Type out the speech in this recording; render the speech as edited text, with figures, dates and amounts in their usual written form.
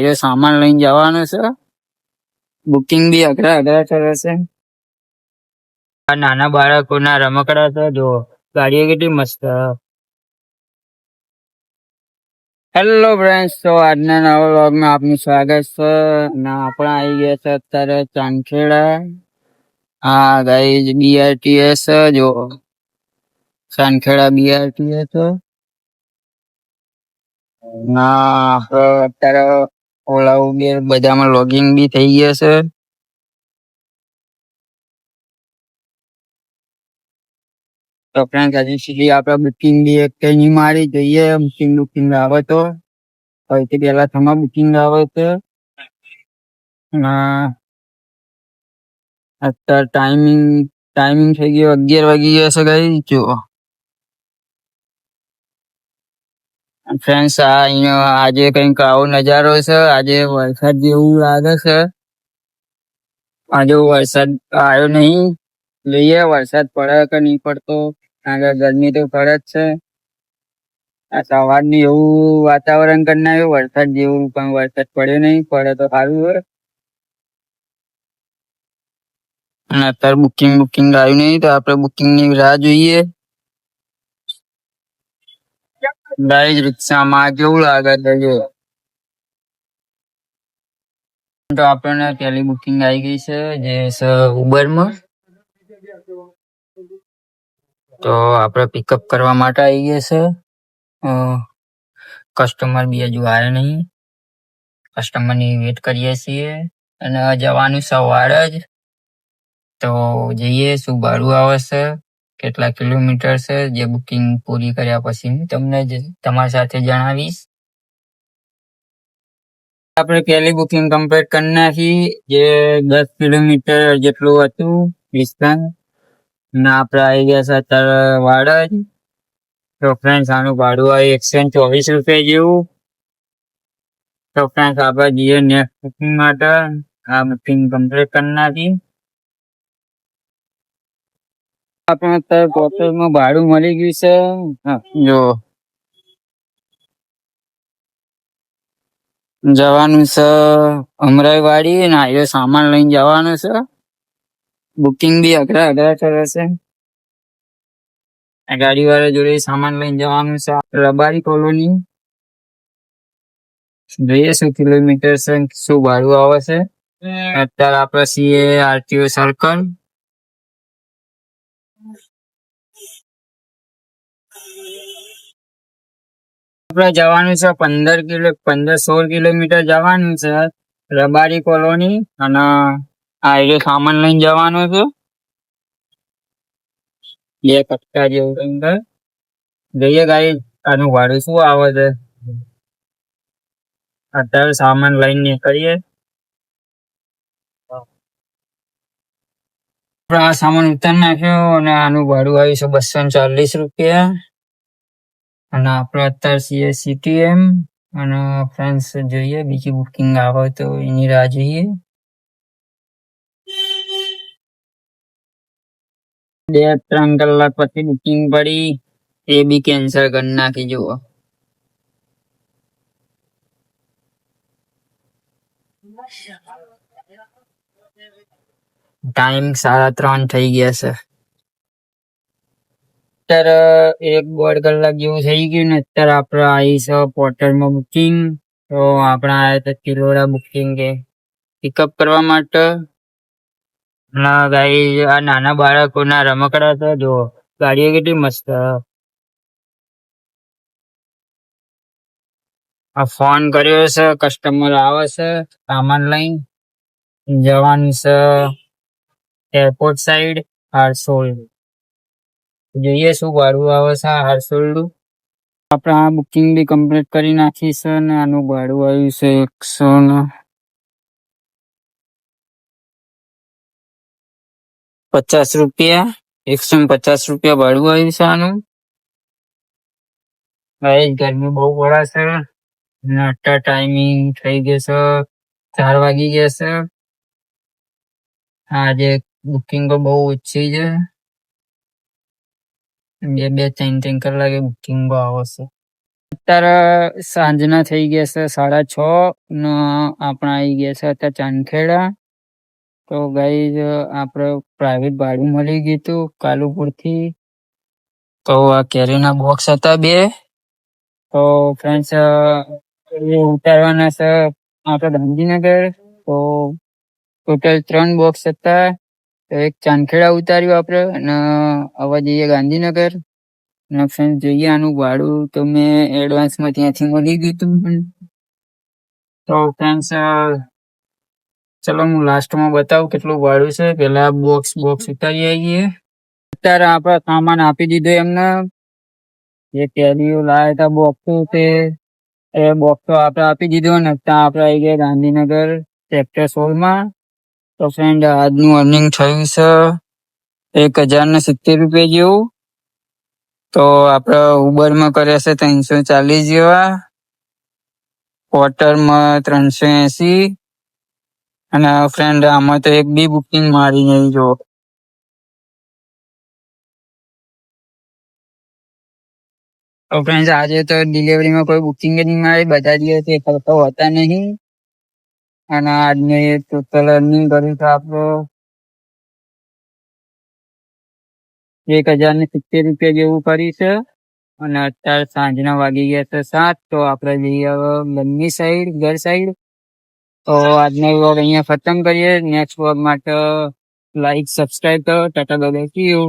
એ સામાન લઈને જવાનો છે. બુકિંગ બી અઘરા કરે છે. આ નાના બાળકોના રમકડા તો જો ગાડીઓ કેટલી મસ્ત. હેલો ફ્રેન્ડ્સ, તો આજના નવા વ્લોગમાં આપનું સ્વાગત છે. અને આપણે આવી ગયા છે અત્યારે ચાંદખેડા. હા ગાઈઝ, BRTS જો ચાંદખેડા BRTS. ના અત્યારે ઓલા ઉબેર બધામાં લોગિંગ બી થઈ ગયા છે. તો ફ્રેન્ડ હજી સુધી આપણે બુકિંગ બી એક કઈ નહીં મારી, જોઈએ બુકિંગ આવે તો સૌથી પહેલા તમારે બુકિંગ આવે છે. અત્યારે ટાઈમિંગ થઈ ગયો 11 વાગી ગયા છે ગાઈઝ. જો ફ્રેન્ડ્સ, આ અહીંયા આજે કઈક આવો નજારો છે. આજે વરસાદ જેવું લાગે છે. આજે વરસાદ આવ્યો નહીં, જોઈએ વરસાદ પડે કે નહીં પડતો, કારણ કે ગરમી તો પડે જ છે. આ સવારની એવું વાતાવરણ કરી નાખ્યું વરસાદ જેવું, પણ વરસાદ પડ્યો નહીં. પડે તો સારું હોય. અને અત્યારે બુકિંગ આવ્યું નહીં, તો આપણે બુકિંગ ની રાહ જોઈએ. ગાઈઝ, રિક્ષામાં કેવું લાગે છે જો. તો આપણને પહેલી બુકિંગ આવી ગઈ છે, જે છે ઉબરમાં. તો આપણે પિકઅપ કરવા માટે આવી ગયા છે. કસ્ટમર બી હજુ આવ્યા નહીં, કસ્ટમરની વેટ કરીએ છીએ. અને જવાનું સવારે જ. તો જઈએ શું ભાડું આવે છે, કેટલા કિલોમીટર છે, જે બુકિંગ પૂરી કર્યા પછી તમને તમારી સાથે જણાવીશ. આપણે પહેલી બુકિંગ કમ્પ્લીટ કરી નાખી, જે 10 કિલોમીટર જેટલું હતું ડિસ્ટન્સ. ને આપણે આવી ગયા છે અત્યારે વાડજ. તો ફ્રેન્ડ્સ, આનું ભાડું આવ્યું 124 રૂપિયા જેવું. તો ફ્રેન્ડ્સ, આપણે જઈએ નેક્સ્ટ બુકિંગ માટે. આ બુકિંગ કમ્પ્લીટ કરી નાખી. આપણે અત્યારે ટોટલમાં ભાડું મળી ગયું છે. જો જવાનું છે અમરાઈવાડી, ને એ સામાન લઈને જવાનું છે. બુકિંગ બી અઘરા કરે છે. ગાડી વાળા જોડે સામાન લઈને જવાનું છે રબારી કોલોની. જોઈએ શું કિલોમીટર છે, શું ભાડું આવે છે. અત્યારે આપણે છીએ RTO સર્કલ. આપણે જવાનું છે 15-16 કિલોમીટર જવાનું છે રબારી કોલોની. અને આ સામાન લઈને જવાનું છે 2 કટકા જેવું અંદર. જોઈએ ગાઈસ આનું ભાડું શું આવે છે. અત્યારે સામાન લઈને નીકળીએ. આ સામાન ઉતારી નાખ્યો, અને આનું ભાડું આવ્યું છે 240 રૂપિયા. અને આપણે અત્યારે છીએ CTM. અને ફ્રેન્ડ્સ, જોઈએ બીજી બુકિંગ આવે તો એની રાહ જોઈએ. 2-3 કલાક પછી બુકિંગ પડી, એ બી કેન્સલ કરી નાખી. જુઓ ટાઈમ 3:30 થઈ ગયા છે. અત્યારે 1-1.5 કલાક જેવું થઈ ગયું ને. અત્યારે આપણે આવી છે પોર્ટલમાં બુકિંગ. તો આપણે આવ્યા તો કિલોડા બુકિંગ કે પિકઅપ કરવા માટે. ના ગાઈસ, આ નાના બાળકોના રમકડા તો જો ગાડીઓ કેટલી મસ્ત. આ ફોન કર્યો છે, કસ્ટમર આવે છે સામાન લઈને. જવાનું છે એરપોર્ટ સાઈડ હારસોલ. જોઈએ શું ભાડું આવે છે હારસોલ. આપણે આ બુકિંગ બી કમ્પ્લીટ કરી નાખી છે, ને આનું ભાડું આવ્યું છે 150 રૂપિયા. 150 રૂપિયા ભાડું આવ્યું છે આનું. ગરમી બહુ પડે છે. અત્યારે ટાઈમિંગ થઈ ગયો છે 4 વાગી ગયા છે. આજે બુકિંગ બહુ ઓછી છે. 2-3 કલાકે બુકિંગ આવે છે. અત્યારે સાંજના થઈ ગયા છે 6:30 ને આપણે આવી ગયા છે અત્યારે ચાંદખેડા. તો ગાઈઝ આપણે પ્રાઇવેટ ભાડું મળી ગયું હતું કાલુપુર થી. તો આ કેરીના બોક્સ હતા 2. તો ફ્રેન્ડ્સ એ ઉતારવાના છે આપણે ગાંધીનગર. તો ટોટલ 3 બોક્સ હતા. તો એક ચાંદખેડા ઉતાર્યું આપણે અને હવે જઈએ ગાંધીનગર. અને ફ્રેન્ડ જોઈએ આનું ભાડું તો મેં એડવાન્સમાં ત્યાંથી મળી ગયું હતું. તો ફ્રેન્ડ્સ ચલો હું લાસ્ટમાં બતાવું કેટલું ભાડું છે. પેલા બોક્સ ઉતારી આવીએ. અત્યારે આપણે સામાન આપી દીધો એમને. જે કેરીઓ લાવ્યા હતા બોક્સો તે એ બોક્સો આપણે આપી દીધો ને ત્યાં આપણે આવી ગયા ગાંધીનગર સેક્ટર 16 તો ફ્રેન્ડ આજનું અર્નિંગ થયું છે 1070 રૂપિયા જેવું. તો આપણે ઉબરમાં કર્યા છે 340 જેવા, પોર્ટરમાં 380 અને ફ્રેન્ડ આમાં તો એક બી બુકિંગ મારી નહીં જો. તો ફ્રેન્ડ આજે તો ડિલિવરીમાં કોઈ બુકિંગ જ નહીં મારી. બધા દિવસ એક સરખા હોતા નહીં. અને આજને ટોટલ અર્નિંગ કર્યું તો આપણે 1070 રૂપિયા જેવું કર્યું છે. અને અત્યારે સાંજના વાગી ગયા છે 7. તો આપણે જઈએ હવે બંને સાઈડ ઘર સાઈડ. તો આજનો વ્લોગ અહીંયા ખતમ કરીએ. નેક્સ્ટ વ્લોગ માટે લાઈક સબસ્ક્રાઈબ કરો. Tata bye bye. C you.